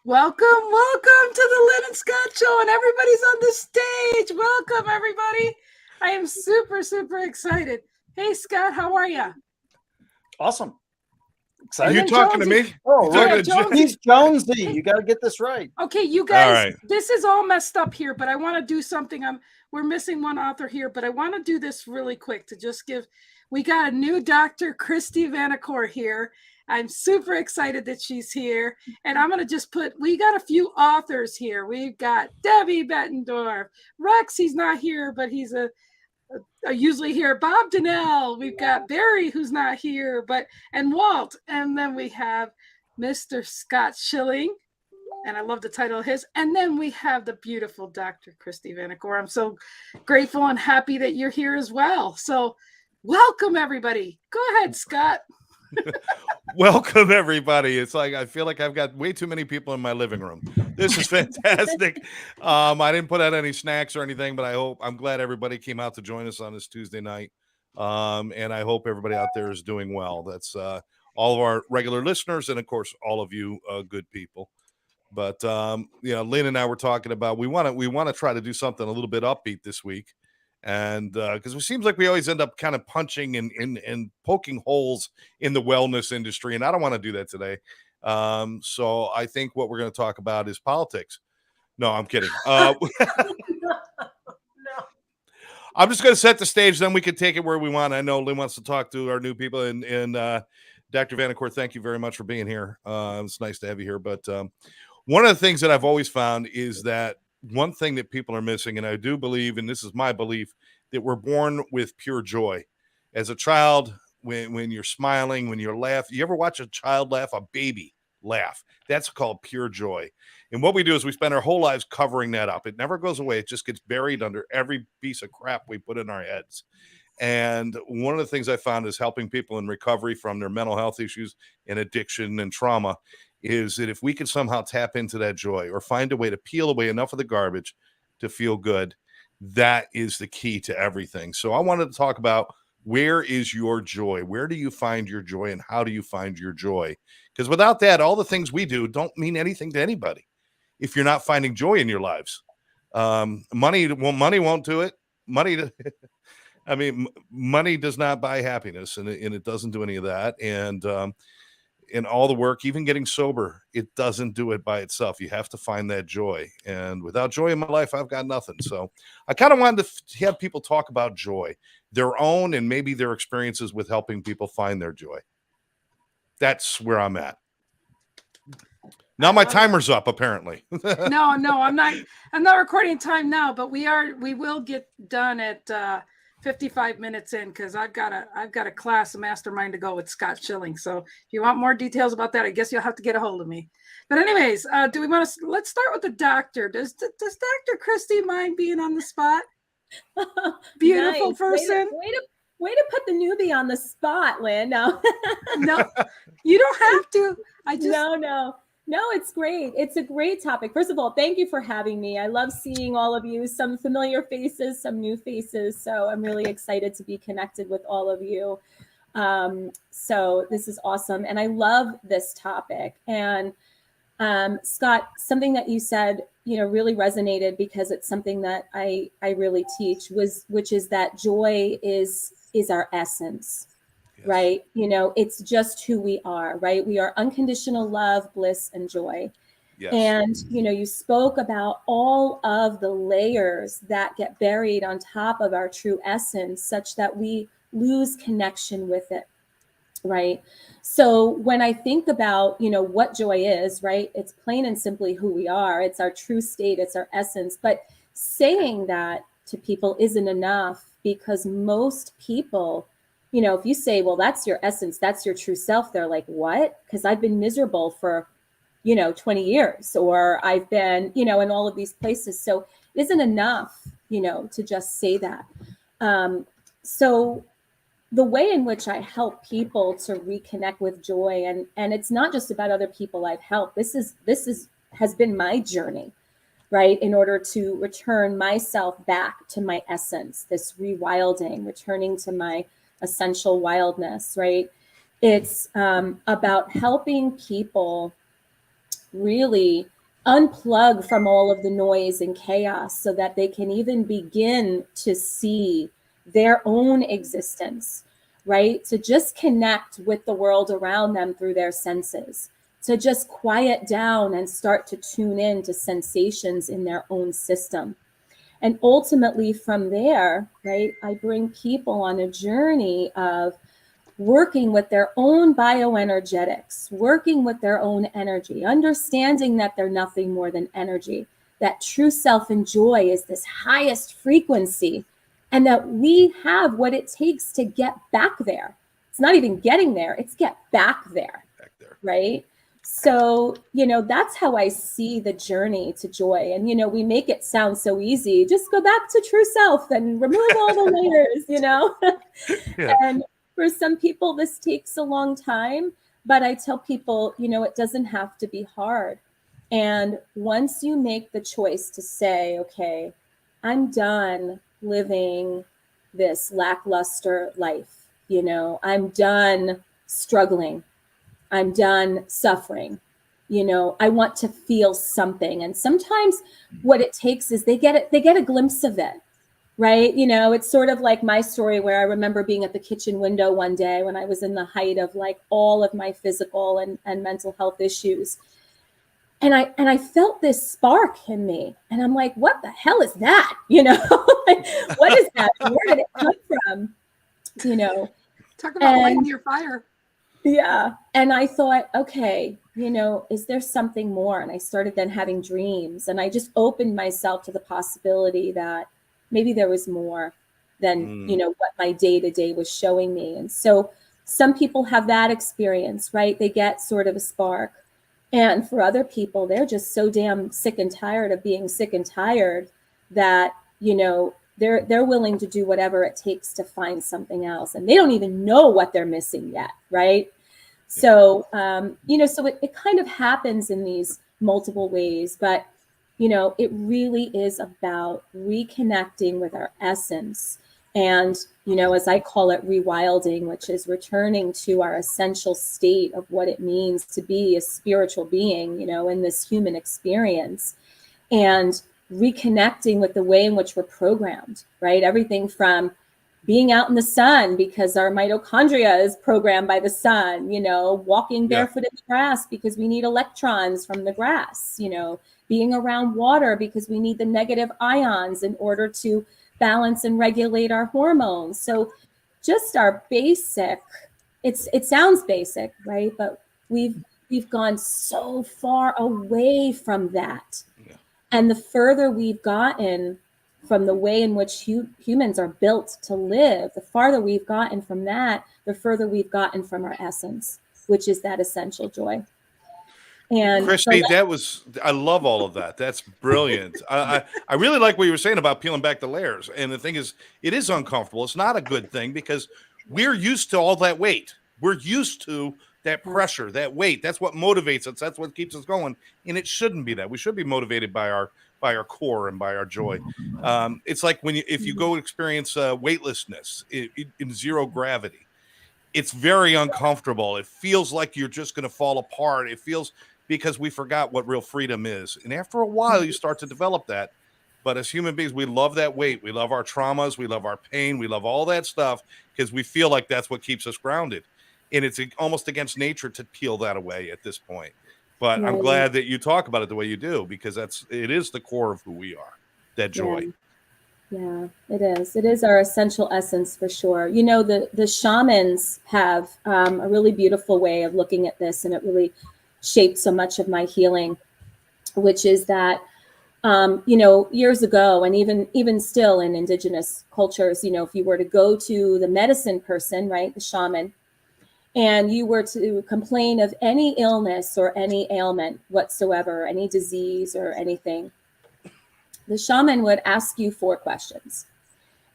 Welcome to the Lynn and Scott Show, and everybody's on the stage. Welcome, everybody. I am super excited. Hey, Scott, how are you? Awesome. Excited. You talking to me? Oh, Yeah, Jonesy. He's Jonesy. You got to get this right. Okay, you guys, this is all messed up here, but I want to do something. We're missing one author here, but I want to do this really quick to just give. We got a new Dr. Christy Vanacore here. I'm super excited that she's here. And I'm going to just we got a few authors here. We've got Debbie Bettendorf. Rex, he's not here, but he's usually here. Bob Donnell. We've got Barry, who's not here, and Walt. And then we have Mr. Scott Schilling. And I love the title of his. And then we have the beautiful Dr. Christy Vanacore. I'm so grateful and happy that you're here as well. So welcome, everybody. Go ahead, Scott. Welcome, everybody. It's like I feel like I've got way too many people in my living room. This is fantastic. I didn't put out any snacks or anything, but I'm glad everybody came out to join us on this Tuesday night. And I hope everybody out there is doing well. That's all of our regular listeners and, of course, all of you good people. But Lynn and I were talking about we want to try to do something a little bit upbeat this week. And because it seems like we always end up kind of punching and poking holes in the wellness industry. And I don't want to do that today. So I think what we're going to talk about is politics. No, I'm kidding. No. I'm just going to set the stage. Then we can take it where we want. I know Lynn wants to talk to our new people. And Dr. Vanacore, thank you very much for being here. It's nice to have you here. But one of the things that I've always found is that one thing that people are missing, and I do believe, and this is my belief, that we're born with pure joy. As a child, when you're smiling, when you're laughing, you ever watch a child laugh, a baby laugh? That's called pure joy. And what we do is we spend our whole lives covering that up. It never goes away. It just gets buried under every piece of crap we put in our heads. And one of the things I found is helping people in recovery from their mental health issues and addiction and trauma is that if we can somehow tap into that joy or find a way to peel away enough of the garbage to feel good, that is the key to everything. So I wanted to talk about, where is your joy? Where do you find your joy, and how do you find your joy? Because without that, all the things we do don't mean anything to anybody if you're not finding joy in your lives. Money won't do it. Money does not buy happiness, and it doesn't do any of that. And in all the work, even getting sober, it doesn't do it by itself. You have to find that joy. And without joy in my life, I've got nothing. So I kind of wanted to have people talk about joy, their own, and maybe their experiences with helping people find their joy. That's where I'm at. Now my timer's up, apparently. No, I'm not recording time now, but we will get done at 55 minutes in, because I've got a class, a mastermind to go with Scott Schilling. So if you want more details about that, I guess you'll have to get a hold of me. But anyways, let's start with the doctor. Does Dr. Christy mind being on the spot? Beautiful nice. Person. Way to put the newbie on the spot, Lynn. No, you don't have to. No, it's great. It's a great topic. First of all, thank you for having me. I love seeing all of you, some familiar faces, some new faces. So I'm really excited to be connected with all of you. So this is awesome. And I love this topic. And Scott, something that you said, really resonated, because it's something that I really teach, which is that joy is our essence. Yes. Right. It's just who we are, right? We are unconditional love, bliss, and joy. Yes. And, you spoke about all of the layers that get buried on top of our true essence, such that we lose connection with it. Right. So when I think about, what joy is, right, it's plain and simply who we are. It's our true state. It's our essence. But saying that to people isn't enough, because most people, if you say, well, that's your essence, that's your true self, they're like, what? Because I've been miserable for, 20 years, or I've been, in all of these places. So it isn't enough, to just say that. So the way in which I help people to reconnect with joy, and it's not just about other people I've helped. This has been my journey, right? In order to return myself back to my essence, this rewilding, returning to my essential wildness, right? It's about helping people really unplug from all of the noise and chaos so that they can even begin to see their own existence, right? To just connect with the world around them through their senses, to just quiet down and start to tune in to sensations in their own system. And ultimately from there, right, I bring people on a journey of working with their own bioenergetics, working with their own energy, understanding that they're nothing more than energy, that true self and joy is this highest frequency, and that we have what it takes to get back there. It's not even getting there, it's get back there, right? So, that's how I see the journey to joy. And, we make it sound so easy. Just go back to true self and remove all the layers, Yeah. And for some people, this takes a long time, but I tell people, it doesn't have to be hard. And once you make the choice to say, okay, I'm done living this lackluster life, I'm done struggling, I'm done suffering, I want to feel something. And sometimes what it takes is they get a glimpse of it. Right. It's sort of like my story where I remember being at the kitchen window one day when I was in the height of like all of my physical and mental health issues. And I felt this spark in me. And I'm like, what the hell is that? What is that? Where did it come from? Talk about lighting your fire. Yeah. And I thought, okay, is there something more? And I started then having dreams, and I just opened myself to the possibility that maybe there was more than, what my day-to-day was showing me. And so some people have that experience, right? They get sort of a spark. And for other people, they're just so damn sick and tired of being sick and tired that, they're willing to do whatever it takes to find something else. And they don't even know what they're missing yet, right? So, so it kind of happens in these multiple ways, but it really is about reconnecting with our essence. And, as I call it, rewilding, which is returning to our essential state of what it means to be a spiritual being, in this human experience, and reconnecting with the way in which we're programmed, right? Everything from being out in the sun because our mitochondria is programmed by the sun, walking barefoot in the grass because we need electrons from the grass, being around water because we need the negative ions in order to balance and regulate our hormones. So just our basic, it sounds basic, right? But we've gone so far away from that. Yeah. And the further we've gotten from the way in which humans are built to live, the farther we've gotten from that, the further we've gotten from our essence, which is that essential joy. And Christy, I love all of that. That's brilliant. I really like what you were saying about peeling back the layers. And the thing is, it is uncomfortable. It's not a good thing because we're used to all that weight. We're used to that pressure, that weight. That's what motivates us. That's what keeps us going. And it shouldn't be that. We should be motivated by our core and by our joy. It's like if you go experience weightlessness in zero gravity, it's very uncomfortable. It feels like you're just going to fall apart. It feels because we forgot what real freedom is. And after a while, you start to develop that. But as human beings, we love that weight. We love our traumas. We love our pain. We love all that stuff because we feel like that's what keeps us grounded. And it's almost against nature to peel that away at this point. But I'm glad that you talk about it the way you do, because it is the core of who we are, that joy. Yeah, it is. It is our essential essence for sure. The shamans have a really beautiful way of looking at this, and it really shaped so much of my healing, which is that, years ago, and even still in indigenous cultures, if you were to go to the medicine person, right, the shaman, and you were to complain of any illness or any ailment whatsoever, any disease or anything, the shaman would ask you 4 questions.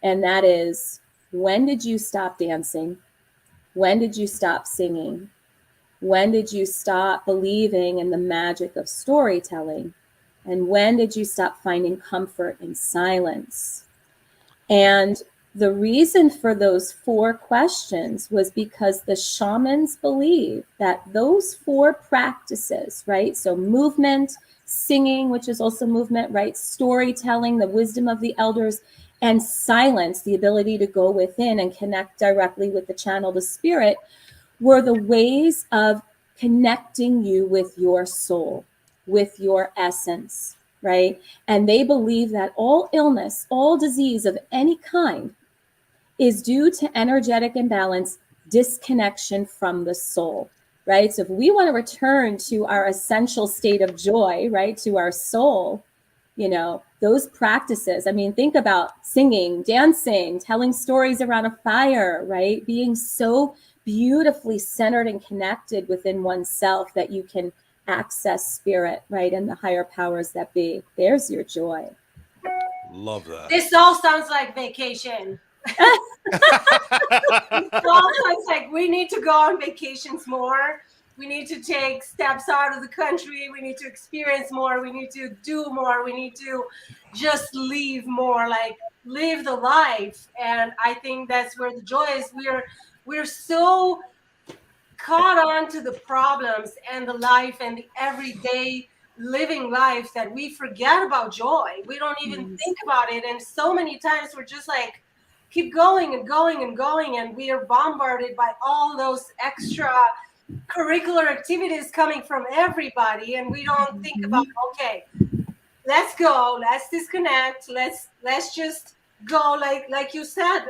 And that is, when did you stop dancing? When did you stop singing? When did you stop believing in the magic of storytelling? And when did you stop finding comfort in silence? And the reason for those 4 questions was because the shamans believe that those 4 practices, right? So movement, singing, which is also movement, right? Storytelling, the wisdom of the elders, and silence, the ability to go within and connect directly with the channel, the spirit, were the ways of connecting you with your soul, with your essence, right? And they believe that all illness, all disease of any kind is due to energetic imbalance, disconnection from the soul, right? So if we want to return to our essential state of joy, right, to our soul, you know, those practices, I mean, think about singing, dancing, telling stories around a fire, right? Being so beautifully centered and connected within oneself that you can access spirit, right? And the higher powers that be. There's your joy. Love that. This all sounds like vacation. It all sounds like we need to go on vacations more. We need to take steps out of the country. We need to experience more. We need to do more. We need to just live more, like live the life. And I think that's where the joy is. We're so caught on to the problems and the life and the everyday living life that we forget about joy. We don't even think about it. And so many times we're just like, keep going and going and going. And we are bombarded by all those extra curricular activities coming from everybody. And we don't think about, okay, let's go, let's disconnect. Let's just go, like you said,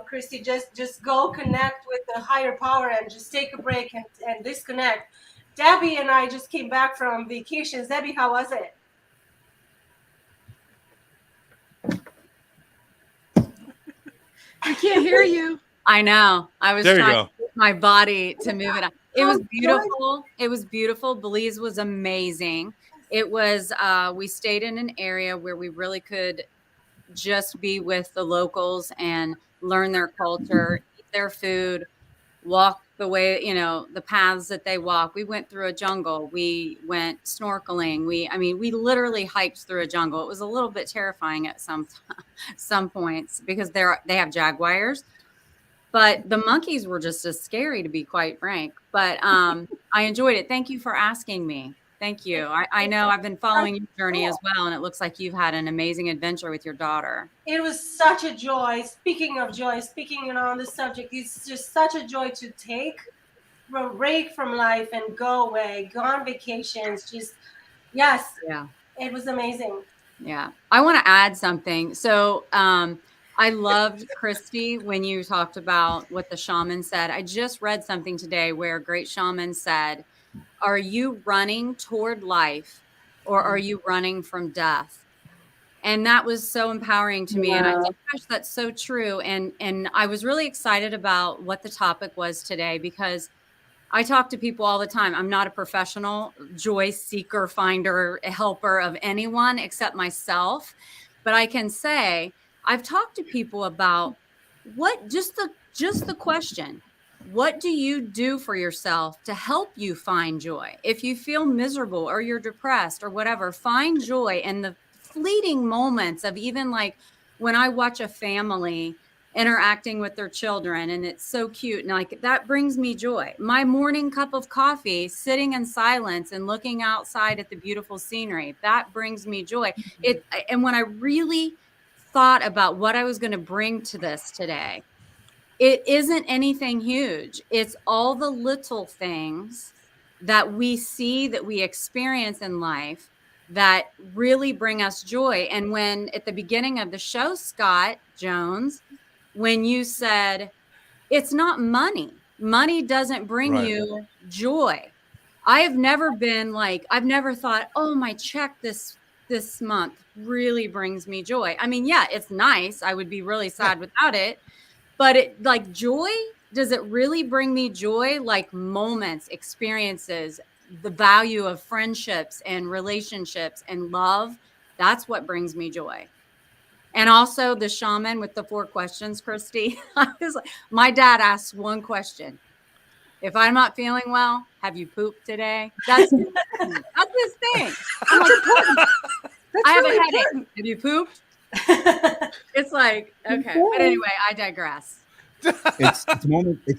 Christy, just go connect with the higher power and just take a break and disconnect. Debbie and I just came back from vacations. Debbie, how was it? I can't hear you. I know. I was There you trying go. to get my body to move it. It was beautiful. It was beautiful. Belize was amazing. It was, we stayed in an area where we really could just be with the locals and learn their culture, eat their food, walk the way, you know, the paths that they walk. We went through a jungle. We went snorkeling. We literally hiked through a jungle. It was a little bit terrifying at some points because they have jaguars, but the monkeys were just as scary, to be quite frank. But I enjoyed it. Thank you for asking me. Thank you. I know I've been following your journey as well, and it looks like you've had an amazing adventure with your daughter. It was such a joy. Speaking of joy, speaking on this subject, it's just such a joy to take a break from life and go away, go on vacations. Just, yes. Yeah. It was amazing. Yeah. I want to add something. So I loved, Christy, when you talked about what the shaman said. I just read something today where a great shaman said, are you running toward life or are you running from death? And that was so empowering to me. Wow. And I thought, gosh, that's so true. And I was really excited about what the topic was today because I talk to people all the time. I'm not a professional joy seeker, finder, helper of anyone except myself. But I can say I've talked to people about just the question. What do you do for yourself to help you find joy? If you feel miserable or you're depressed or whatever, find joy in the fleeting moments of even like when I watch a family interacting with their children and it's so cute. And like that brings me joy. My morning cup of coffee, sitting in silence and looking outside at the beautiful scenery, that brings me joy. And when I really thought about what I was going to bring to this today, it isn't anything huge. It's all the little things that we see, that we experience in life that really bring us joy. And when at the beginning of the show, Scott Jones, when you said, it's not money. Money doesn't bring you joy. I have never been like, I've never thought, oh, my check this month really brings me joy. I mean, yeah, it's nice. I would be really sad without it. But it like joy, does it really bring me joy? Like moments, experiences, the value of friendships and relationships and love. That's what brings me joy. And also the shaman with the 4 questions, Christy. I was like, my dad asks one question. If I'm not feeling well, have you pooped today? That's his thing. I'm like, I have a headache. Have you pooped? It's like, okay. But anyway, I digress. It's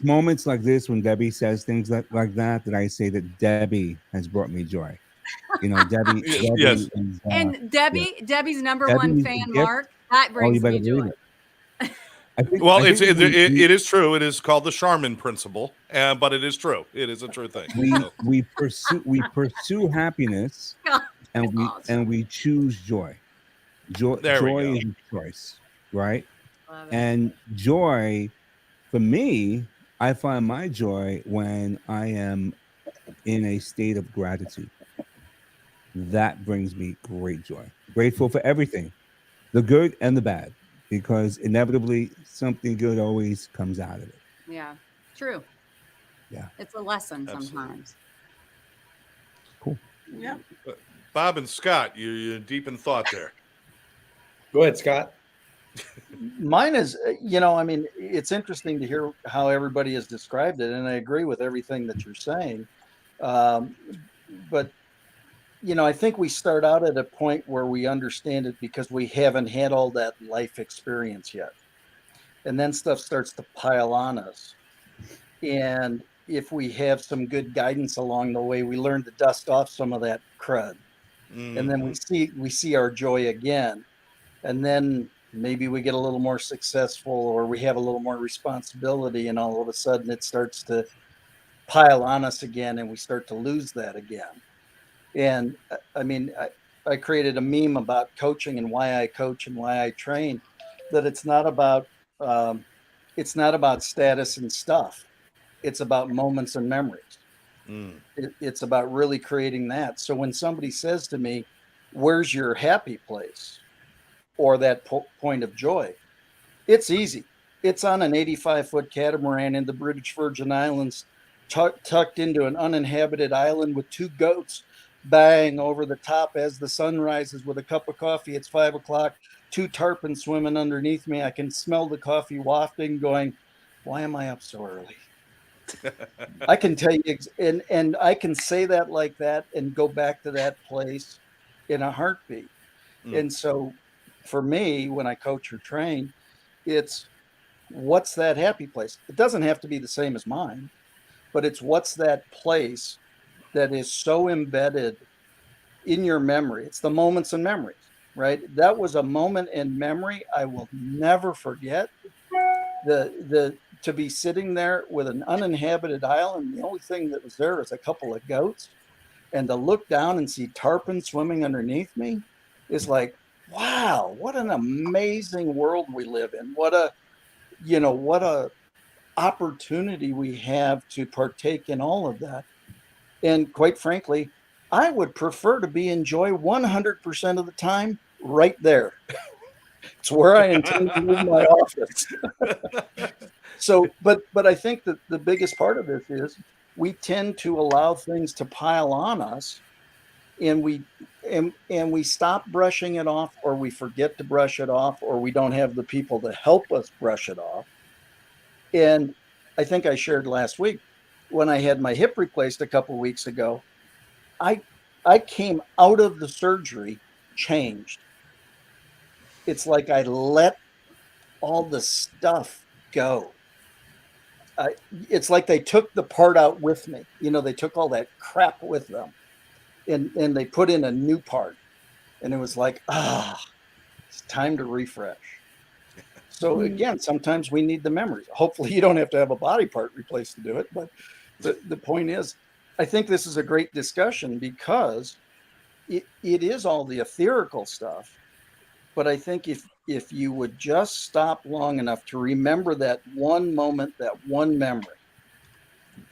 moments like this when Debbie says things like that I say that Debbie has brought me joy. Debbie. Yes. Is, And Debbie's number Debbie one is fan, the gift. Mark. That You brings better me believe joy. it. I think, Well, I think it is true. It is called the Charmin principle, but it is true. It is a true thing. we pursue happiness, and we choose joy. Joy is a choice, right? Love it. And joy, for me, I find my joy when I am in a state of gratitude. That brings me great joy. Grateful for everything, the good and the bad, because inevitably something good always comes out of it. Yeah, true. Yeah. It's a lesson Absolutely. sometimes. Cool. Yeah. Bob and Scott, you're deep in thought there. Go ahead, Scott. Mine is, it's interesting to hear how everybody has described it, and I agree with everything that you're saying. But, I think we start out at a point where we understand it because we haven't had all that life experience yet. And then stuff starts to pile on us. And if we have some good guidance along the way, we learn to dust off some of that crud. Mm-hmm. And then we see our joy again. And then maybe we get a little more successful, or we have a little more responsibility, and all of a sudden it starts to pile on us again, and we start to lose that again. And I created a meme about coaching and why I coach and why I train, that it's not about status and stuff. It's about moments and memories. It's about really creating that. So when somebody says to me, "Where's your happy place?" or that point of joy, it's easy. It's on an 85-foot catamaran in the British Virgin Islands, tucked into an uninhabited island with two goats bang over the top as the sun rises with a cup of coffee. It's 5 o'clock, two tarpons swimming underneath me. I can smell the coffee wafting, going, why am I up so early? I can tell you, and I can say that like that and go back to that place in a heartbeat. And so for me, when I coach or train, it's what's that happy place? It doesn't have to be the same as mine, but it's what's that place that is so embedded in your memory. It's the moments and memories, right? That was a moment in memory I will never forget. To be sitting there with an uninhabited island, the only thing that was there was a couple of goats, and to look down and see tarpon swimming underneath me is like, wow, what an amazing world we live in. What a opportunity we have to partake in all of that. And quite frankly, I would prefer to be in joy 100% of the time right there. It's where I intend to move my office. So, but I think that the biggest part of this is we tend to allow things to pile on us, and we stop brushing it off, or we forget to brush it off, or we don't have the people to help us brush it off. And I think I shared last week when I had my hip replaced a couple of weeks ago, I came out of the surgery changed. It's like I let all the stuff go. It's like they took the part out with me. They took all that crap with them, and they put in a new part. And it was like, it's time to refresh. So again, sometimes we need the memories. Hopefully you don't have to have a body part replaced to do it. But the point is, I think this is a great discussion because it is all the etherical stuff. But I think if you would just stop long enough to remember that one moment, that one memory,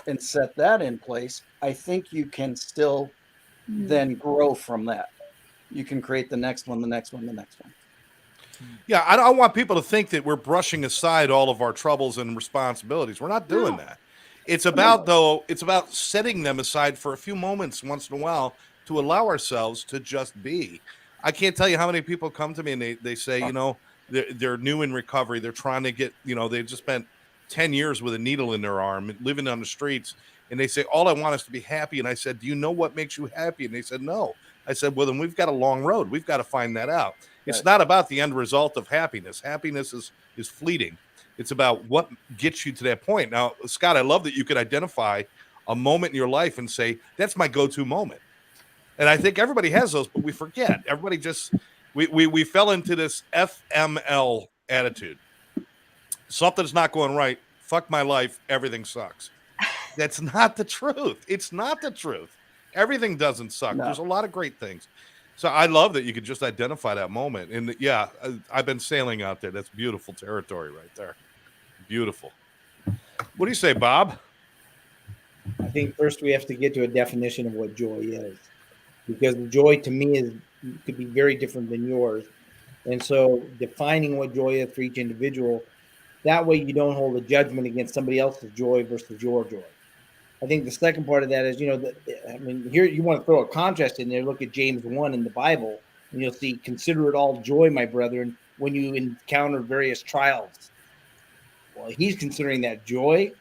and set that in place, I think you can still then grow from that. You can create the next one, the next one, the next one. Yeah, I don't want people to think that we're brushing aside all of our troubles and responsibilities. We're not doing that. It's about setting them aside for a few moments once in a while to allow ourselves to just be. I can't tell you how many people come to me and they say, they're new in recovery. They're trying to get, they just spent 10 years with a needle in their arm, living on the streets. And they say, all I want is to be happy. And I said, do you know what makes you happy? And they said, no. I said, well, then we've got a long road. We've got to find that out. It's not about the end result of happiness. Happiness is fleeting. It's about what gets you to that point. Now, Scott, I love that you could identify a moment in your life and say, that's my go-to moment. And I think everybody has those, but we forget. Everybody just we fell into this FML attitude. Something's not going right. Fuck my life. Everything sucks. That's not the truth. It's not the truth. Everything doesn't suck. No. There's a lot of great things. So I love that you could just identify that moment. And yeah, I've been sailing out there. That's beautiful territory right there. Beautiful. What do you say, Bob? I think first we have to get to a definition of what joy is, because the joy to me could be very different than yours. And so defining what joy is for each individual, that way you don't hold a judgment against somebody else's joy versus your joy. I think the second part of that is, here you want to throw a contrast in there. Look at James 1 in the Bible, and you'll see, consider it all joy, my brethren, when you encounter various trials. Well, he's considering that joy.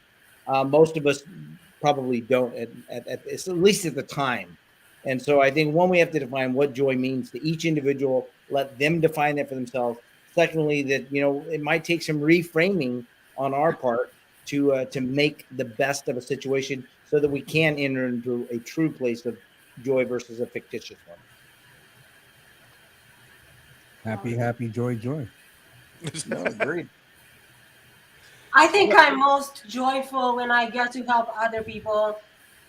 Most of us probably don't, at least at the time. And so I think, one, we have to define what joy means to each individual, let them define that for themselves. Secondly, that, it might take some reframing on our part to make the best of a situation so that we can enter into a true place of joy versus a fictitious one. Happy, joy. No, agreed. I think I'm most joyful when I get to help other people.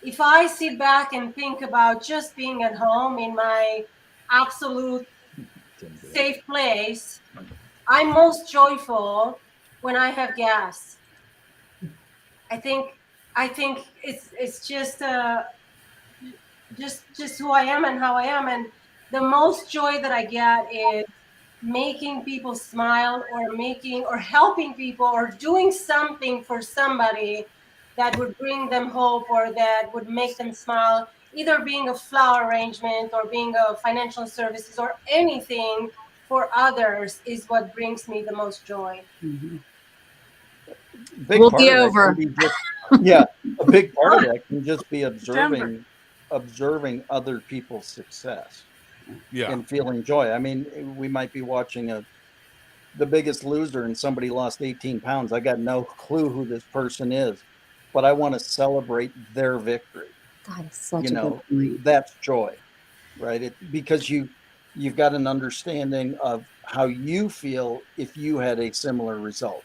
If I sit back and think about just being at home in my absolute safe place, I'm most joyful when I have gas. I think it's just who I am and how I am, and the most joy that I get is making people smile, or helping people, or doing something for somebody that would bring them hope, or that would make them smile, either being a flower arrangement or being a financial services or anything for others is what brings me the most joy. Mm-hmm. We'll be over. A big part of that can just be observing other people's success. Yeah. And feeling joy. I mean, we might be watching The Biggest Loser and somebody lost 18 pounds. I got no clue who this person is, but I want to celebrate their victory. God, it's such a good point. That's joy, right? Because you've got an understanding of how you feel if you had a similar result,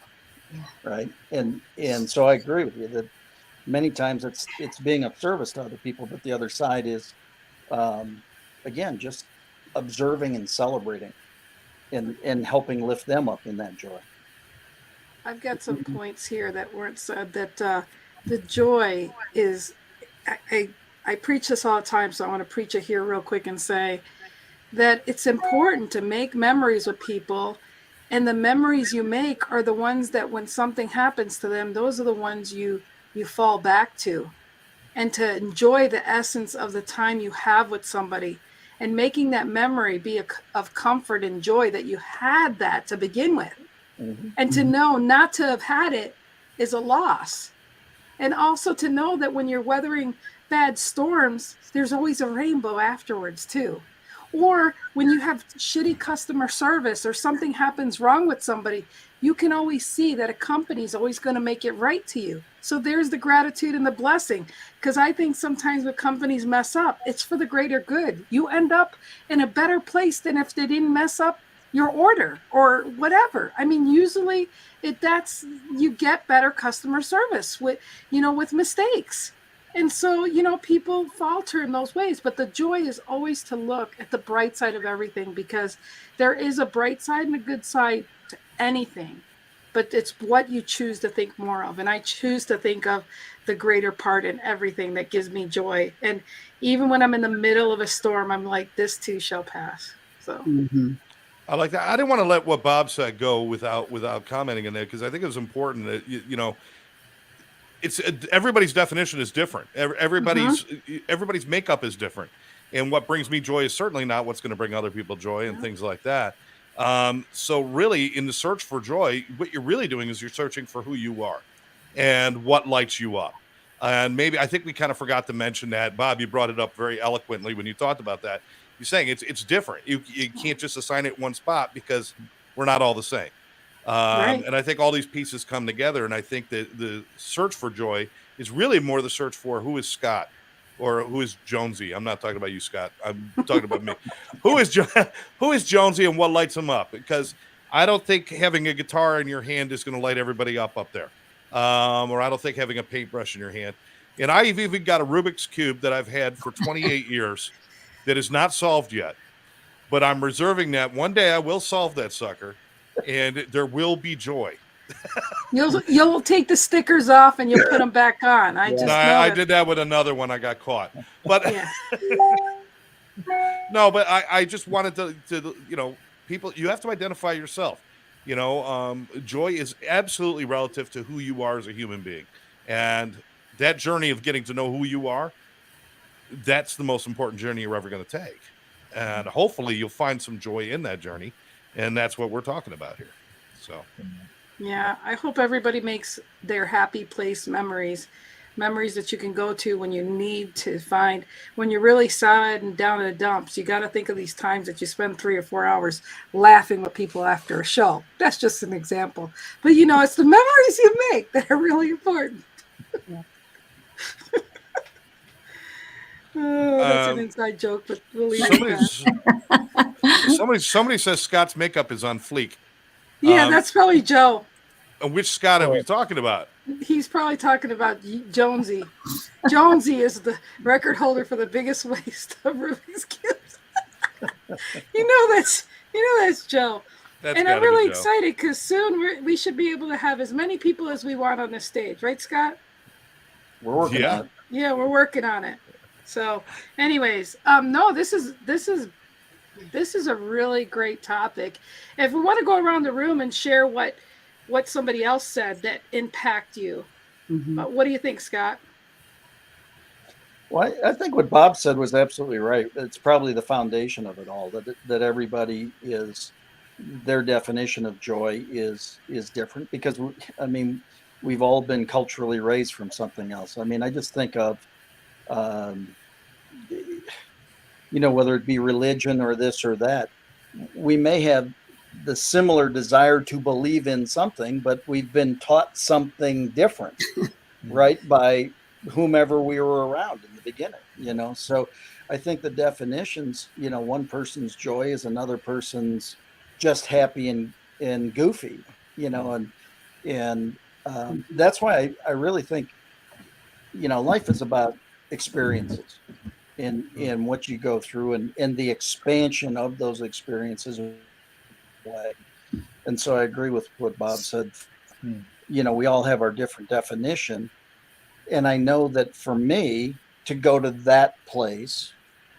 right? And so I agree with you that many times it's being of service to other people, but the other side is, again, just observing and celebrating and helping lift them up in that joy. I've got some points here that weren't said, that the joy is, I preach this all the time, so I want to preach it here real quick and say that it's important to make memories with people, and the memories you make are the ones that when something happens to them, those are the ones you fall back to, and to enjoy the essence of the time you have with somebody, and making that memory be of comfort and joy that you had that to begin with. Mm-hmm. And to know not to have had it is a loss. And also to know that when you're weathering bad storms, there's always a rainbow afterwards too. Or when you have shitty customer service or something happens wrong with somebody, you can always see that a company's always going to make it right to you. So there's the gratitude and the blessing. Because I think sometimes when companies mess up, it's for the greater good. You end up in a better place than if they didn't mess up your order or whatever. I mean, usually you get better customer service with mistakes. And so, people falter in those ways, but the joy is always to look at the bright side of everything, because there is a bright side and a good side to anything, but it's what you choose to think more of. And I choose to think of the greater part in everything that gives me joy. And even when I'm in the middle of a storm, I'm like, this too shall pass. So I like that. I didn't want to let what Bob said go without commenting on that, because I think it was important that, it's everybody's definition is different. Everybody's makeup is different. And what brings me joy is certainly not what's going to bring other people joy and things like that. So really, in the search for joy, what you're really doing is you're searching for who you are and what lights you up. And maybe, I think we kind of forgot to mention that. Bob, you brought it up very eloquently when you talked about that. You're saying it's different. You can't just assign it one spot, because we're not all the same. Right. And I think all these pieces come together. And I think that the search for joy is really more the search for who is Scott or who is Jonesy? I'm not talking about you, Scott. I'm talking about me. Who is Jonesy, and what lights him up? Because I don't think having a guitar in your hand is going to light everybody up there. Or I don't think having a paintbrush in your hand. And I've even got a Rubik's Cube that I've had for 28 years that is not solved yet. But I'm reserving that. One day I will solve that sucker, and there will be joy. You'll take the stickers off and you'll put them back on. I just know I it. did that with another one. I got caught. But Yeah. no, but I just wanted to people, you have to identify yourself. Joy is absolutely relative to who you are as a human being. And that journey of getting to know who you are, that's the most important journey you're ever going to take. And hopefully you'll find some joy in that journey. And that's what we're talking about here. So, yeah, I hope everybody makes their happy place memories that you can go to when you need to find, when you're really sad and down in the dumps. You got to think of these times that you spend 3 or 4 hours laughing with people after a show. That's just an example. But, it's the memories you make that are really important. Yeah. Oh, that's an inside joke, but we'll leave it somebody says Scott's makeup is on fleek. Yeah, that's probably Joe. Which Scott are we talking about? He's probably talking about Jonesy. Jonesy is the record holder for the biggest waste of Rubik's Cubes. That's Joe. And I'm really excited because soon we should be able to have as many people as we want on the stage, right, Scott? We're working on it. Yeah, we're working on it. So, anyways, no, this is a really great topic. If we want to go around the room and share what somebody else said that impact you, what do you think, Scott? Well, I think what Bob said was absolutely right. It's probably the foundation of it all, that everybody is, their definition of joy is different, because we've all been culturally raised from something else. I just think of whether it be religion or this or that, we may have the similar desire to believe in something, but we've been taught something different, right, by whomever we were around in the beginning, So I think the definitions, one person's joy is another person's just happy and goofy, and that's why I really think, life is about experiences and what you go through and the expansion of those experiences. And so I agree with what Bob said. We all have our different definition. And I know that for me to go to that place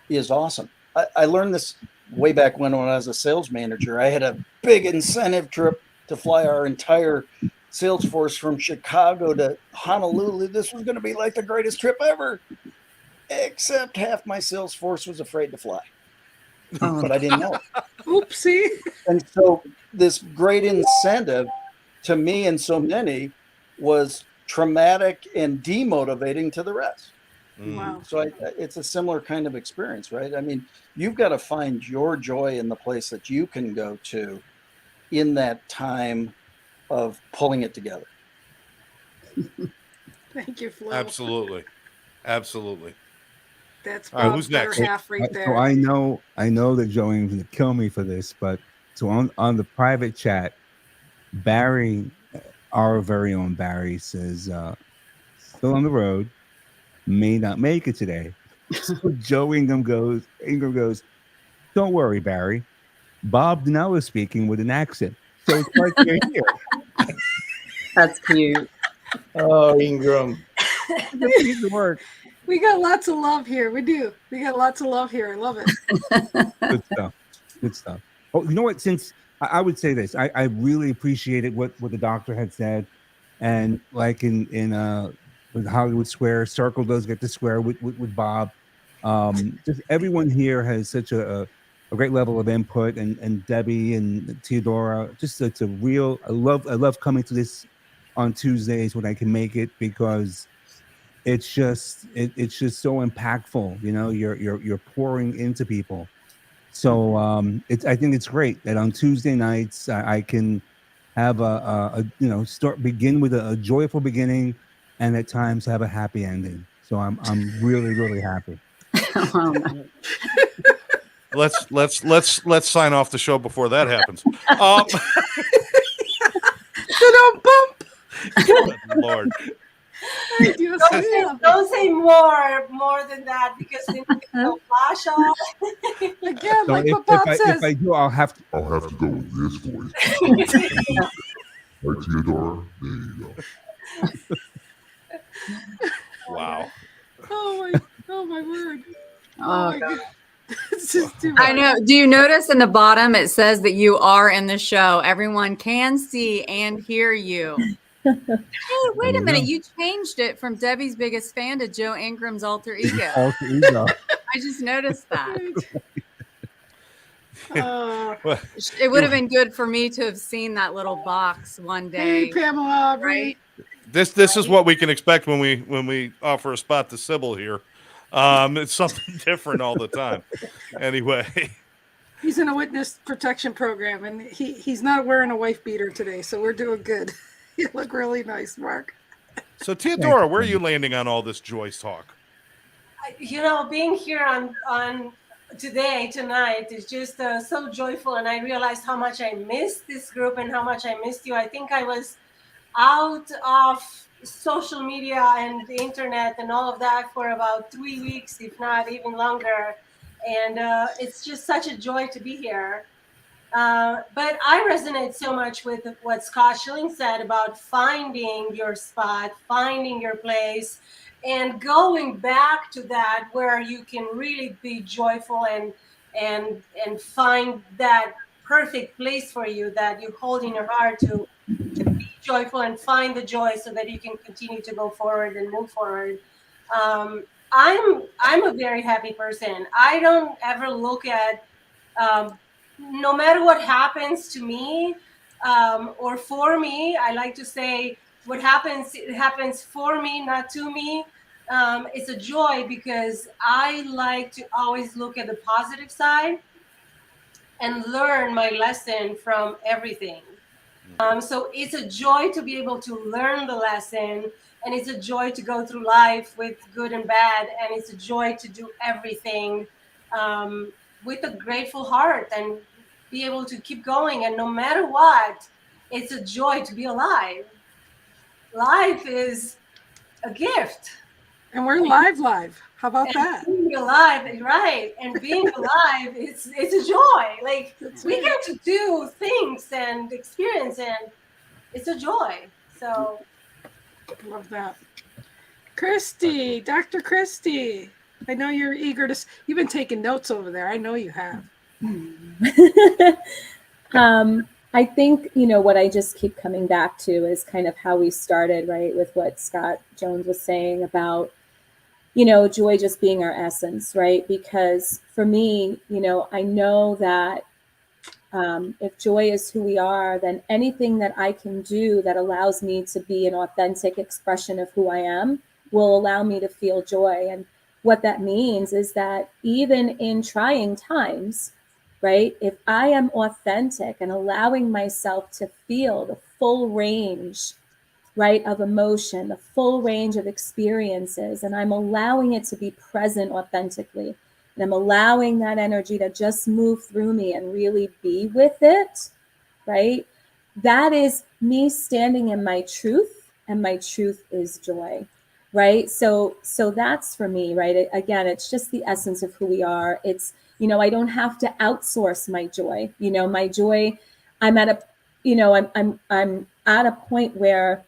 is awesome. I learned this way back when I was a sales manager. I had a big incentive trip to fly our entire sales force from Chicago to Honolulu. This was going to be like the greatest trip ever, except half my sales force was afraid to fly. But I didn't know it. Oopsie. And so this great incentive to me and so many was traumatic and demotivating to the rest. Wow. So it's a similar kind of experience, right? You've got to find your joy in the place that you can go to in that time of pulling it together. Thank you, Flo. Absolutely. That's all right, who's next? Half right there. So I know that Joanne's gonna kill me for this, but so on the private chat, Barry, our very own Barry, says still on the road, may not make it today. So Joe Ingram goes, don't worry, Barry. Bob Donnell is speaking with an accent, so it's like you're here. That's cute. Oh, Ingram. Piece of work. We got lots of love here. We do. We got lots of love here. I love it. Good stuff. Oh, you know what? Since I would say this, I really appreciated what the doctor had said, and like in with Hollywood Square, Circle does get to square with Bob. Just everyone here has such a great level of input, and Debbie and Teodora. Just it's a real. I love coming to this on Tuesdays when I can make it, because it's just so impactful. You're pouring into people. So I think it's great that on Tuesday nights I can have begin with a joyful beginning, and at times have a happy ending. So I'm really, really happy. Oh, my. Let's sign off the show before that happens. Don't bump. Good Lord. Ay, Dios mío. Don't say more than that because then you go flash off. Again, So like if what Bob I says. do, I'll have to. I'll have to go with this voice. Right, Teodora? There you go. Wow. Oh my word. Oh Oh, my God. It's just too I much. know. Do you notice in the bottom it says that you are in the show? Everyone can see and hear you. Hey, wait a minute. You changed it from Debbie's biggest fan to Joe Ingram's alter ego. Alter ego. I just noticed that. Well, It would have been good for me to have seen that little box one Hey, day. Pamela Aubrey. Right? this is what we can expect when we offer a spot to Sybil here. It's something different all the time. Anyway, He's in a witness protection program, and he's not wearing a wife beater today, so we're doing good. You look really nice, Mark. so Teodora, where are you landing on all this Joyce talk? You know, being here on tonight is just so joyful, and I realized how much I missed this group and how much I missed you. I think I was out of social media and the internet and all of that for about 3 weeks, if not even longer, and it's just such a joy to be here. But I resonate so much with what Scott Schilling said about finding your spot, finding your place, and going back to that where you can really be joyful and find that perfect place for you that you hold in your heart to be joyful and find the joy so that you can continue to go forward and move forward. I'm a very happy person. I don't ever look at no matter what happens to me or for me. I like to say what happens, it happens for me, not to me. It's a joy because I like to always look at the positive side and learn my lesson from everything. So it's a joy to be able to learn the lesson, and it's a joy to go through life with good and bad, and it's a joy to do everything with a grateful heart and be able to keep going. And no matter what, it's a joy to be alive. Life is a gift. And we're live. How about that? Being alive, right? And being alive, it's a joy. Like we get to do things and experience, and it's a joy. So Love that. Christy, Dr. Christy. I know you're eager to. You've been taking notes over there. I know you have. I think, what I just keep coming back to is kind of how we started, right? With what Scott Jones was saying about, joy just being our essence, right? Because for me, I know that if joy is who we are, then anything that I can do that allows me to be an authentic expression of who I am will allow me to feel joy. And what that means is that even in trying times, right, if I am authentic and allowing myself to feel the full range, right, of emotion, the full range of experiences, and I'm allowing it to be present authentically, and I'm allowing that energy to just move through me and really be with it, right? That is me standing in my truth, and my truth is joy, right? So that's for me, right? Again, it's just the essence of who we are. It's, I don't have to outsource my joy. My joy, I'm at a, I'm at a point where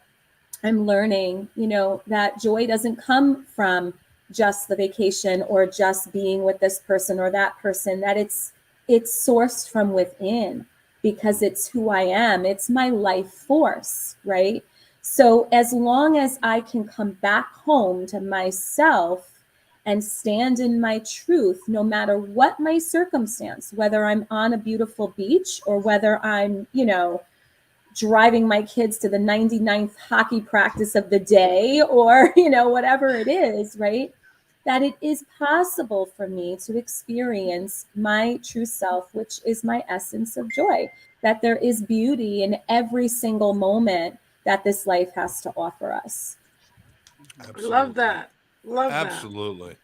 I'm learning, that joy doesn't come from just the vacation or just being with this person or that person, that it's sourced from within because it's who I am. It's my life force, right? So as long as I can come back home to myself and stand in my truth, no matter what my circumstance, whether I'm on a beautiful beach or whether I'm, driving my kids to the 99th hockey practice of the day or, whatever it is, right? That it is possible for me to experience my true self, which is my essence of joy, that there is beauty in every single moment that this life has to offer us. I love that. Love that. Absolutely.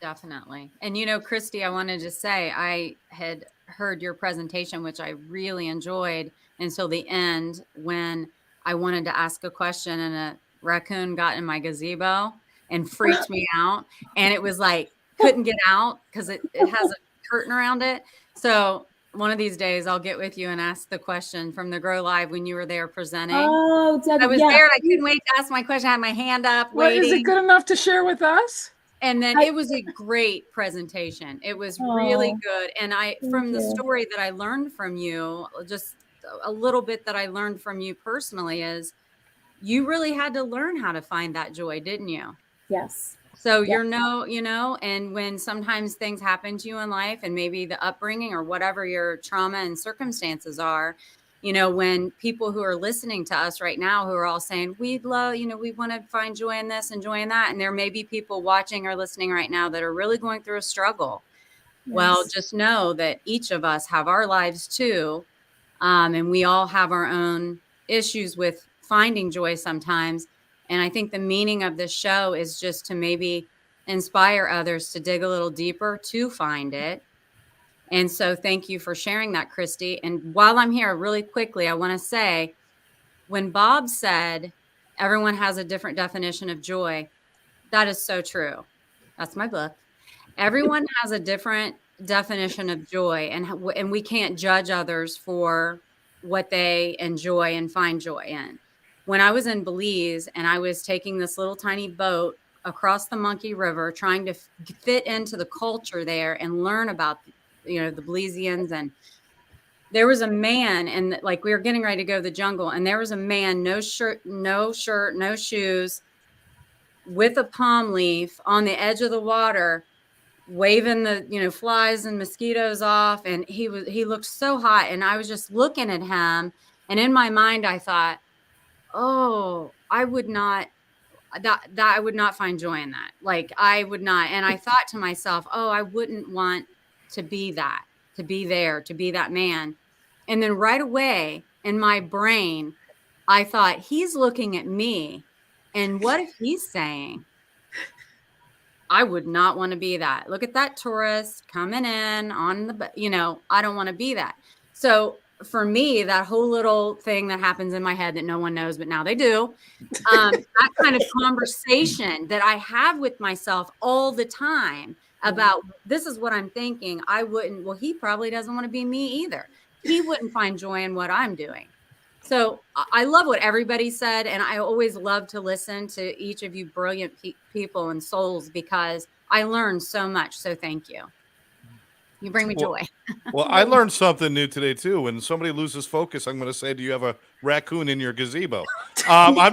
Definitely. And you know, Christy, I wanted to say I had heard your presentation, which I really enjoyed until the end when I wanted to ask a question and a raccoon got in my gazebo and freaked me out. And it was like, couldn't get out because it has a curtain around it. So one of these days I'll get with you and ask the question from the Grow Live when you were there presenting. Oh, Debbie, I was yeah. there and I couldn't wait to ask my question. I had my hand up What, waiting. is it good enough to share with us? And then it was a great presentation. It was really good. And from the story that I learned from you, just a little bit that I learned from you personally is you really had to learn how to find that joy, didn't you? Yes. So you know, and when sometimes things happen to you in life and maybe the upbringing or whatever your trauma and circumstances are, you know, when people who are listening to us right now who are all saying, we love, you know, we want to find joy in this and joy in that. And there may be people watching or listening right now that are really going through a struggle. Yes. Well, just know that each of us have our lives too. And we all have our own issues with finding joy sometimes. And I think the meaning of this show is just to maybe inspire others to dig a little deeper to find it. And so thank you for sharing that, Christy. And while I'm here, really quickly, I want to say, when Bob said everyone has a different definition of joy, that is so true. That's my book. Everyone has a different definition of joy, and we can't judge others for what they enjoy and find joy in. When I was in Belize and I was taking this little tiny boat across the Monkey River, trying to fit into the culture there and learn about, you know, the Belizeans, and there was a man, and like we were getting ready to go to the jungle, and there was a man, no shirt, no shoes, with a palm leaf on the edge of the water, waving the, you know, flies and mosquitoes off. And he looked so hot. And I was just looking at him. And in my mind, I thought, oh, I would not find joy in that. Like I would not. And I thought to myself, oh, I wouldn't want to be that, to be there, to be that man. And then right away in my brain, I thought, he's looking at me. And what if he's saying, I would not want to be that. Look at that tourist coming in on the, you know, I don't want to be that. So for me, that whole little thing that happens in my head that no one knows, but now they do, that kind of conversation that I have with myself all the time about, this is what I'm thinking. I wouldn't, well, he probably doesn't want to be me either. He wouldn't find joy in what I'm doing. So I love what everybody said. And I always love to listen to each of you brilliant people and souls, because I learned so much. So thank you. You bring me joy. Well, I learned something new today too. When somebody loses focus, I'm going to say, do you have a raccoon in your gazebo? I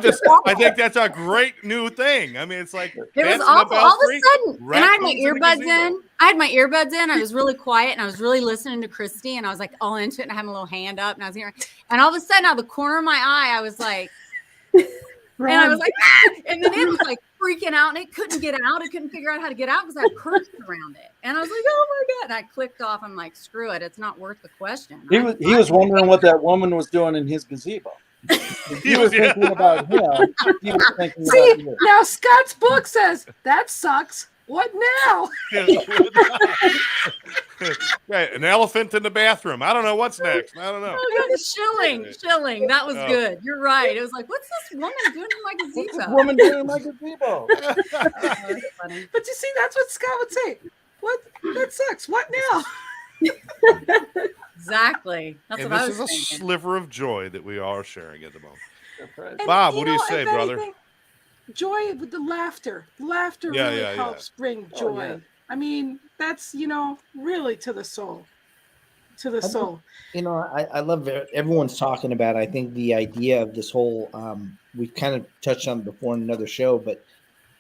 think that's a great new thing. I mean, it's like, it was awful all of a sudden. And I had my earbuds in. I was really quiet and I was really listening to Christy, and I was like all into it, and I had my little hand up and I was hearing, and all of a sudden out of the corner of my eye, I was like, and I was like, ah! And then it was like freaking out, and it couldn't get out. It couldn't figure out how to get out because I had curtains around it. And I was like, oh my God. And I clicked off. I'm like, screw it. It's not worth the question. He was wondering what that woman was doing in his gazebo. He was thinking about him. He was thinking about you. Now Scott's book says, that sucks. What now? Right, an elephant in the bathroom. I don't know what's next. I don't know. Schilling. That was good. You're right. It was like, what's this woman doing in my gazebo? What's this woman doing in my gazebo? But you see, that's what Scott would say. What? That sucks. What now? Exactly. That's and what I this was is thinking. A sliver of joy that we are sharing at the moment. Right. Bob, what do you say, if brother? anything, joy with the laughter. Laughter really helps bring joy. Oh, yeah. I mean, that's, you know, really to the soul. To the soul. You know, I love everyone's talking about, I think the idea of this whole, we've kind of touched on it before in another show, but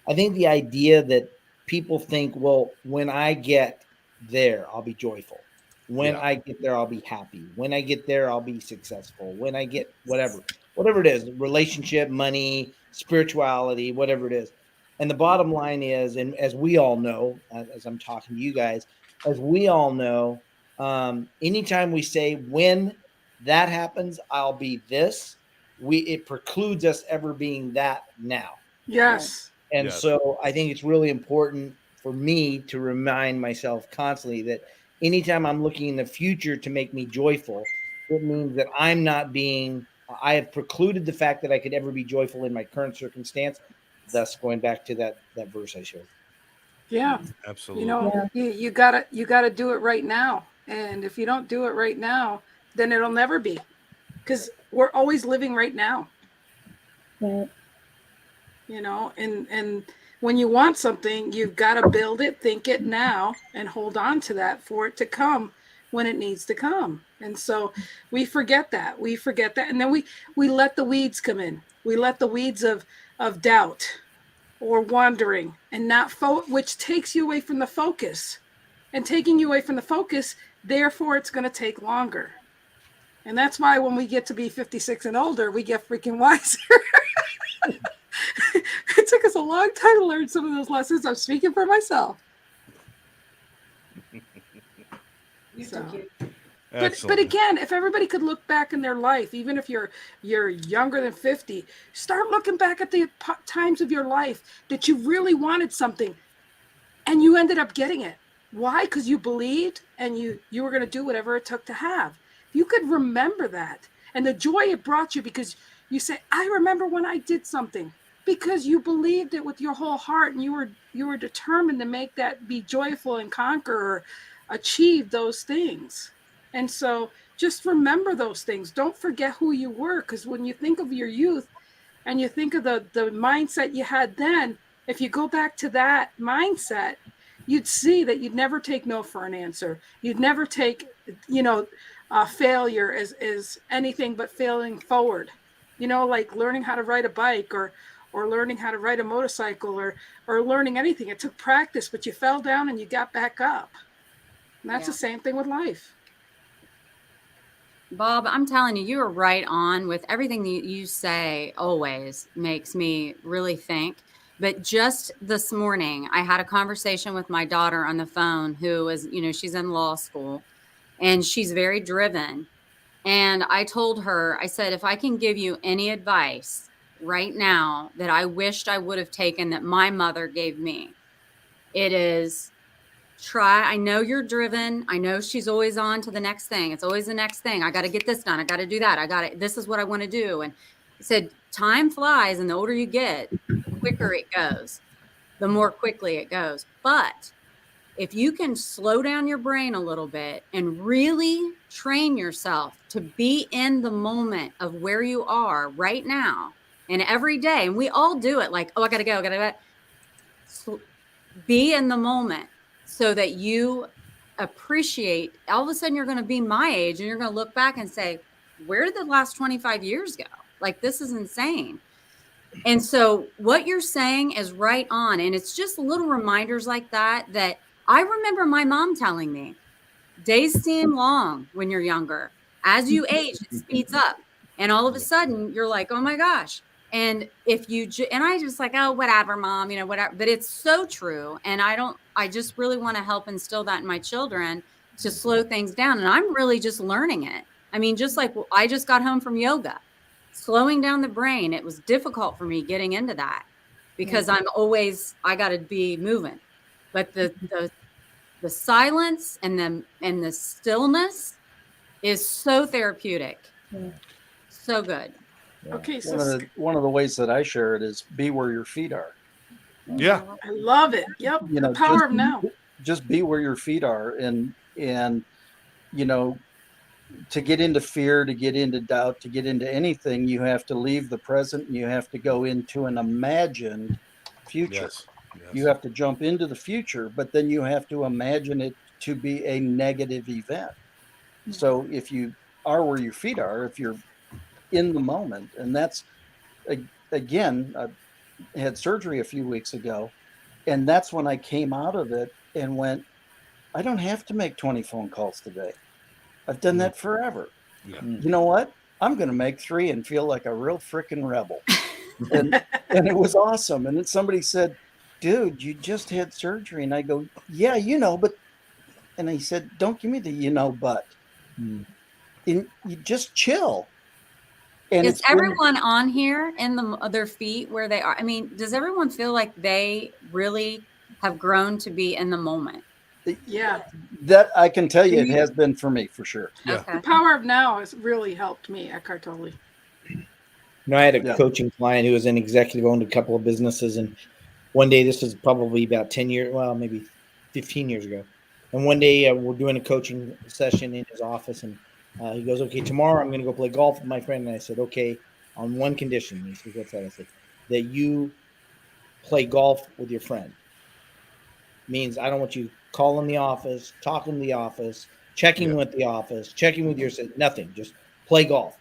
I think the idea that people think, well, when I get there, I'll be joyful. When I get there, I'll be happy. When I get there, I'll be successful. When I get whatever it is, relationship, money, spirituality, whatever it is. And the bottom line is, and as we all know, as I'm talking to you guys, as we all know, anytime we say, when that happens, I'll be this, it precludes us ever being that now. Yes. And Yes. so I think it's really important for me to remind myself constantly that anytime I'm looking in the future to make me joyful, it means that I have precluded the fact that I could ever be joyful in my current circumstance. Thus, going back to that verse I showed. Yeah. Absolutely. You know, you gotta do it right now. And if you don't do it right now, then it'll never be. Because we're always living right now. Right. You know, and when you want something, you've got to build it, think it now, and hold on to that for it to come when it needs to come. And so we forget that. And then we let the weeds come in. We let the weeds of doubt or wandering and not which takes you away from the focus. And taking you away from the focus, therefore it's going to take longer. And that's why when we get to be 56 and older, we get freaking wiser. It took us a long time to learn some of those lessons. I'm speaking for myself. But again, if everybody could look back in their life, even if you're younger than 50, start looking back at the times of your life that you really wanted something and you ended up getting it. Why? Because you believed and you were going to do whatever it took to have. You could remember that and the joy it brought you because you say, I remember when I did something. Because you believed it with your whole heart and you were determined to make that be joyful and conquer or achieve those things. And so just remember those things. Don't forget who you were, because when you think of your youth and you think of the mindset you had then, if you go back to that mindset, you'd see that you'd never take no for an answer. You'd never take, failure as anything but failing forward. Like learning how to ride a bike or learning how to ride a motorcycle or learning anything. It took practice, but you fell down and you got back up. And that's the same thing with life. Bob, I'm telling you, you are right on with everything that you say. Always makes me really think. But just this morning, I had a conversation with my daughter on the phone who is, she's in law school and she's very driven. And I told her, I said, if I can give you any advice right now that I wished I would have taken that my mother gave me, it is I know you're driven. I know she's always on to the next thing. It's always the next thing. I got to get this done. I got to do that. This is what I want to do. And I said, time flies and the older you get, the quicker it goes, the more quickly it goes. But if you can slow down your brain a little bit and really train yourself to be in the moment of where you are right now and every day, and we all do it like, oh, I got to go. So be in the moment so that you appreciate, all of a sudden you're going to be my age and you're going to look back and say, where did the last 25 years go? Like, this is insane. And so what you're saying is right on. And it's just little reminders like that I remember my mom telling me, days seem long when you're younger. As you age, it speeds up. And all of a sudden you're like, oh my gosh. And if you, and I just like, oh, whatever, mom, whatever. But it's so true. And I just really want to help instill that in my children to slow things down. And I'm really just learning it. I mean, just like I just got home from yoga, slowing down the brain. It was difficult for me getting into that because I got to be moving. But the silence and the stillness is so therapeutic. So good. Yeah. Okay, so one of the ways that I share it is be where your feet are. Yeah. I love it. Yep. The power of now. Just be where your feet are, and to get into fear, to get into doubt, to get into anything, you have to leave the present and you have to go into an imagined future. Yes. You have to jump into the future, but then you have to imagine it to be a negative event. So if you are where your feet are, if you're in the moment, and that's, again, I had surgery a few weeks ago, and that's when I came out of it and went, I don't have to make 20 phone calls today. I've done that forever. Yeah. You know what? I'm going to make 3 and feel like a real freaking rebel. And it was awesome. And then somebody said, dude, you just had surgery. And I go, yeah, but, and he said, don't give me the, but. And you just chill. And Is it's been- everyone on here in their feet where they are? I mean, does everyone feel like they really have grown to be in the moment? Yeah. that I can tell you, it has been for me for sure. Yeah. Okay. The power of now has really helped me, Eckhart Tolle. I had a Yeah. coaching client who was an executive, owned a couple of businesses, and one day, this was probably about 10 years, well, maybe 15 years ago. And one day we're doing a coaching session in his office, and he goes, okay, tomorrow I'm going to go play golf with my friend. And I said, okay, on one condition. He says, what's that? I said, that you play golf with your friend. Means I don't want you calling the office, talking to the office, checking with the office, checking with your, nothing, just play golf.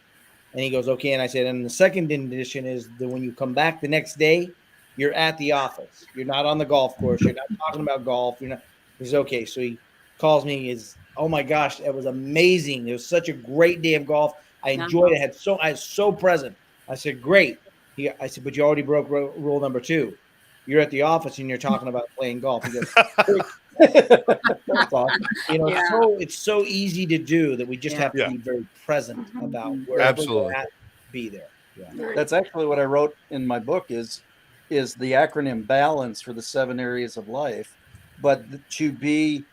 And he goes, okay. And I said, and the second condition is that when you come back the next day, you're at the office. You're not on the golf course. You're not talking about golf. You're not. He says, okay. So he calls me. Is, oh my gosh, it was amazing. It was such a great day of golf. I enjoyed it. I was so present. I said, great. I said, but you already broke rule number 2. You're at the office and you're talking about playing golf. He goes, that's awesome. It's so easy to do that we just have to be very present about wherever we're at, be there. Yeah. That's actually what I wrote in my book is the acronym BALANCE for the 7 areas of life, but to be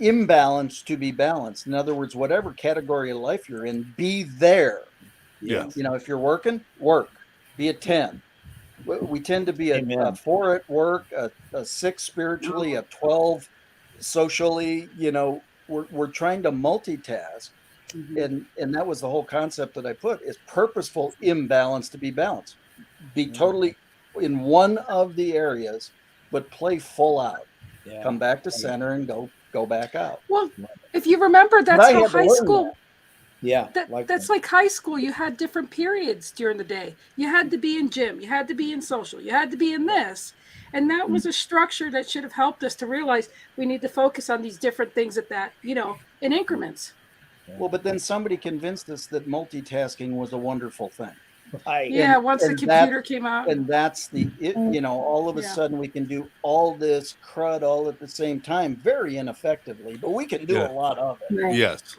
imbalanced to be balanced. In other words, whatever category of life you're in, be there. Yeah. If you're working, work, be a 10. We tend to be a 4 at work, a 6 spiritually, a 12 socially. We're trying to multitask, and that was the whole concept that I put is purposeful imbalance to be balanced. Be totally in one of the areas, but play full out. Yeah. Come back to center and go back out. Well, if you remember, that's how high school. That. Yeah, that's like high school. You had different periods during the day. You had to be in gym. You had to be in social. You had to be in this. And that was a structure that should have helped us to realize we need to focus on these different things in increments. Well, but then somebody convinced us that multitasking was a wonderful thing. Right. Yeah, once the computer came out. And that's all of a sudden we can do all this crud all at the same time very ineffectively, but we can do a lot of it. Right. Yes.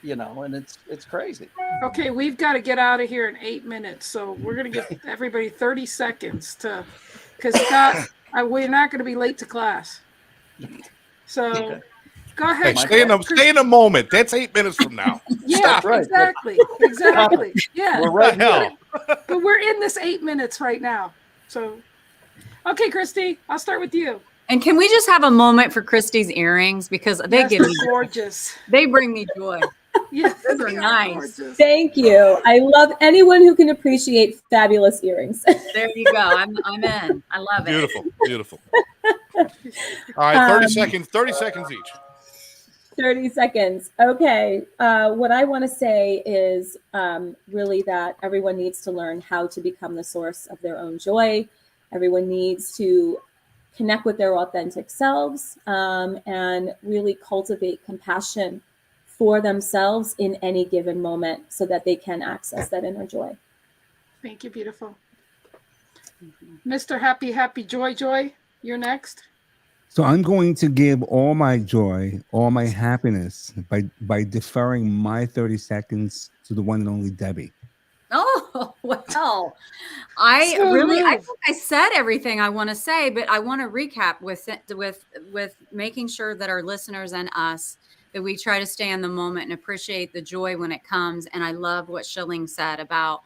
And it's crazy. Okay, we've got to get out of here in 8 minutes. So we're going to give everybody 30 seconds because Scott, we're not going to be late to class. So go ahead. Hey, stay in a moment. That's 8 minutes from now. Yeah, right. Exactly. Yeah. We're right now. But we're in this 8 minutes right now. So, okay, Christy, I'll start with you. And can we just have a moment for Christy's earrings because they give me gorgeous. They bring me joy. Yeah, those are nice. Gorgeous. Thank you. I love anyone who can appreciate fabulous earrings. There you go. I'm in. I love it. Beautiful. All right, 30 seconds. 30 seconds each. 30 seconds. Okay. What I want to say is really that everyone needs to learn how to become the source of their own joy. Everyone needs to connect with their authentic selves and really cultivate compassion for themselves in any given moment so that they can access that inner joy. Thank you. Beautiful. Mr. Happy Joy, you're next. So I'm going to give all my joy, all my happiness by deferring my 30 seconds to the one and only Debbie. Oh, well, I think I said everything I want to say, but I want to recap with making sure that our listeners and us, that we try to stay in the moment and appreciate the joy when it comes. And I love what Schilling said about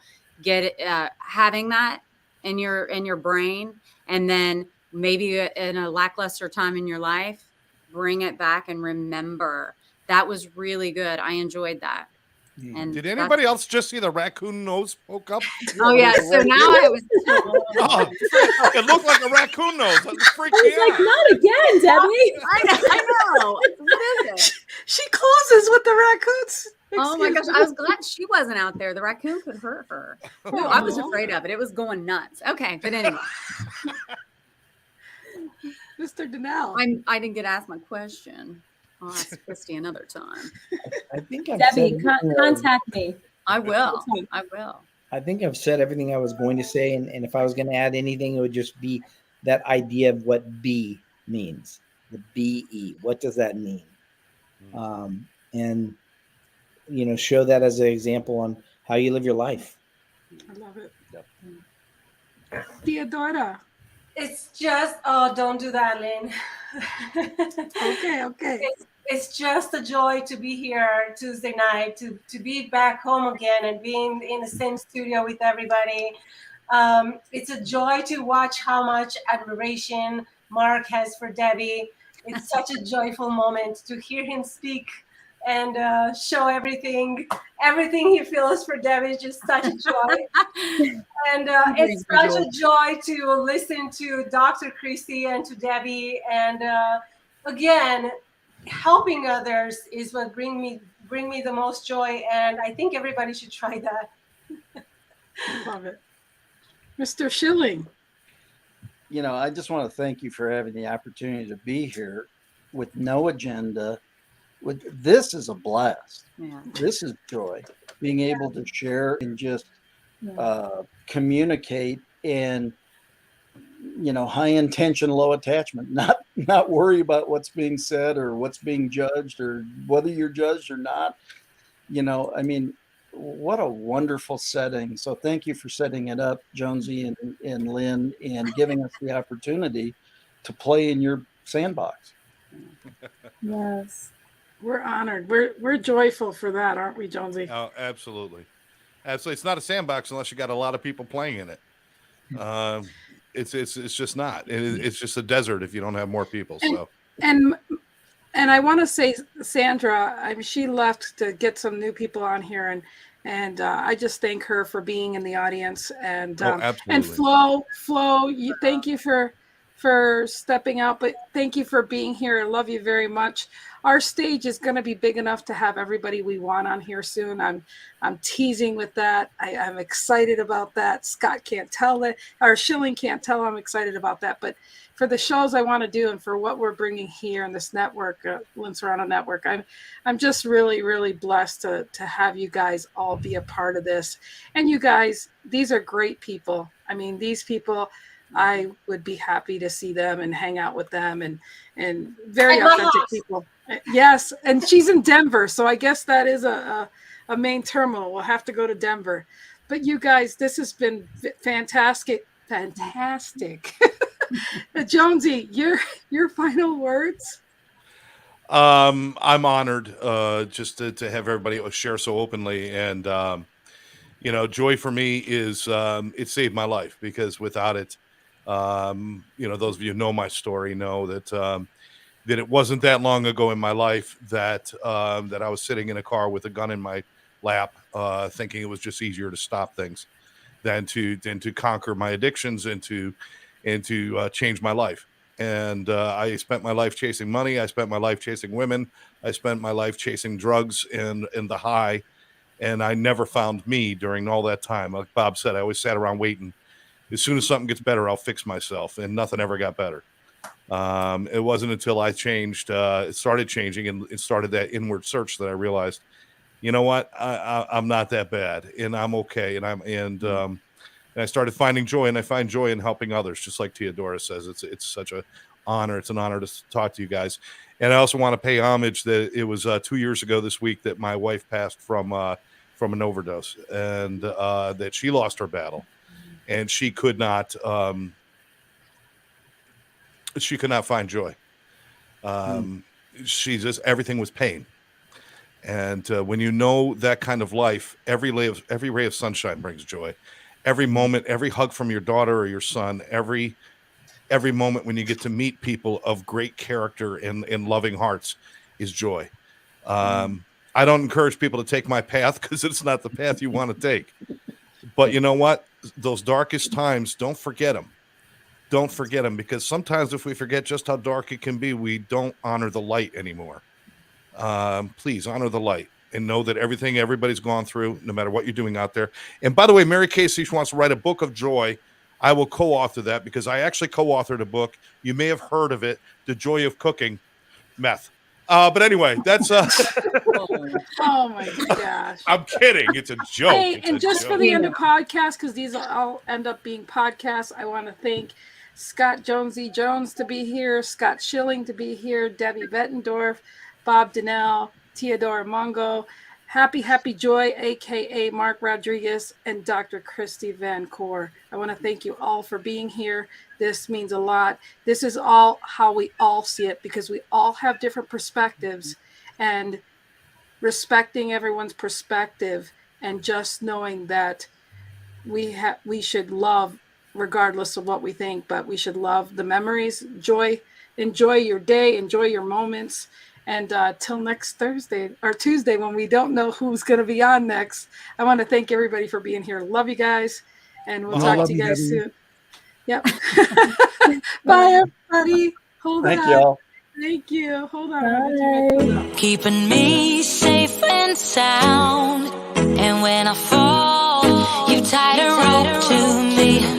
having that in your brain, and then maybe in a lackluster time in your life, bring it back and remember. That was really good. I enjoyed that. And did anybody else just see the raccoon nose poke up? Oh yeah, so now it was. It looked like a raccoon nose. I was like, not again, Debbie. I know. What is it? She closes with the raccoons. Oh my gosh, I was glad she wasn't out there. The raccoon could hurt her. Ooh, I was afraid of it. It was going nuts. Okay, but anyway. Mr. Donnell. I didn't get asked my question. I'll ask Christy another time. I think Debbie, contact me. I will. I think I've said everything I was going to say, and if I was going to add anything, it would just be that idea of what be means. The BE. What does that mean? And show that as an example on how you live your life. I love it. Yep. Teodora. It's just, don't do that, Lynn. Okay. It's just a joy to be here Tuesday night, to be back home again and being in the same studio with everybody. It's a joy to watch how much admiration Mark has for Debbie. It's such a joyful moment to hear him speak and show everything he feels for Debbie. Is just such a joy. And it's such a joy to listen to Dr. Christy and to Debbie. And again, helping others is what bring me the most joy. And I think everybody should try that. Love it. Mr. Schilling. You know, I just want to thank you for having the opportunity to be here with no agenda. This is a blast. Yeah. This is joy. Being able to share and just communicate and, you know, high intention, low attachment, not worry about what's being said or what's being judged or whether you're judged or not. You know, I mean, what a wonderful setting. So thank you for setting it up, Jonesy and Lynn, and giving us the opportunity to play in your sandbox. Yes. We're honored. We're joyful for that, aren't we, Jonesy? Oh, absolutely. Absolutely. It's not a sandbox unless you got a lot of people playing in it. It's just not. It's just a desert if you don't have more people. So And I want to say, Sandra, she left to get some new people on here, and I just thank her for being in the audience. And and Flo, thank you for stepping out, but thank you for being here. I love you very much. Our stage is going to be big enough to have everybody we want on here soon. I'm teasing with that. I'm excited about that. Scott can't tell that, or Schilling can't tell I'm excited about that. But for the shows I want to do and for what we're bringing here in this network, Lynn Serrano Network, I'm just really, really blessed to have you guys all be a part of this. And you guys, these are great people. I mean, these people, I would be happy to see them and hang out with them and very authentic people. Yes, and she's in Denver, so I guess that is a main terminal. We'll have to go to Denver. But you guys, this has been fantastic. Jonesy, your final words? I'm honored just to have everybody share so openly. And, you know, joy for me is it saved my life, because without it, you know, those of you who know my story know that that it wasn't that long ago in my life that that I was sitting in a car with a gun in my lap, thinking it was just easier to stop things than to conquer my addictions and to change my life. And I spent my life chasing money. I spent my life chasing women. I spent my life chasing drugs and the high. And I never found me during all that time. Like Bob said, I always sat around waiting. As soon as something gets better, I'll fix myself. And nothing ever got better. It wasn't until I changed, it started changing, and it started that inward search that I realized, you know what, I'm not that bad, and I'm okay. And I started finding joy, and I find joy in helping others, just like Teodora says. It's such an honor. It's an honor to talk to you guys. And I also want to pay homage that it was 2 years ago this week that my wife passed from an overdose, and that she lost her battle, and she could not find joy. She just, everything was pain. And when you know that kind of life, every ray of sunshine brings joy. Every moment, every hug from your daughter or your son, every moment when you get to meet people of great character and loving hearts is joy. I don't encourage people to take my path, because it's not the path you want to take. But you know what? Those darkest times, don't forget them. Don't forget them, because sometimes if we forget just how dark it can be, we don't honor the light anymore. Please honor the light and know that everything everybody's gone through, no matter what you're doing out there. And by the way, Mary Casey wants to write a book of joy. I will co-author that, because I actually co-authored a book. You may have heard of it, The Joy of Cooking Meth. But anyway, that's Oh my gosh. I'm kidding. It's a joke. Hey, and just for the end of podcast, because these will all end up being podcasts, I want to thank Scott Jonesy Jones to be here, Scott Schilling to be here, Debbie Bettendorf, Bob Donnell, Teodora Moga, Happy Joy, aka Mark Rodriguez, and Dr. Christy Van Coor. I want to thank you all for being here. This means a lot. This is all how we all see it, because we all have different perspectives, and respecting everyone's perspective and just knowing that we should love regardless of what we think, but we should love the memories, enjoy your day, enjoy your moments. And till next Thursday or Tuesday, when we don't know who's going to be on next, I want to thank everybody for being here. Love you guys, and we'll talk to you guys soon. Yep. Bye, everybody. Thank y'all. Thank you. Hold on. Keeping me safe and sound. And when I fall, you tied a rope to me.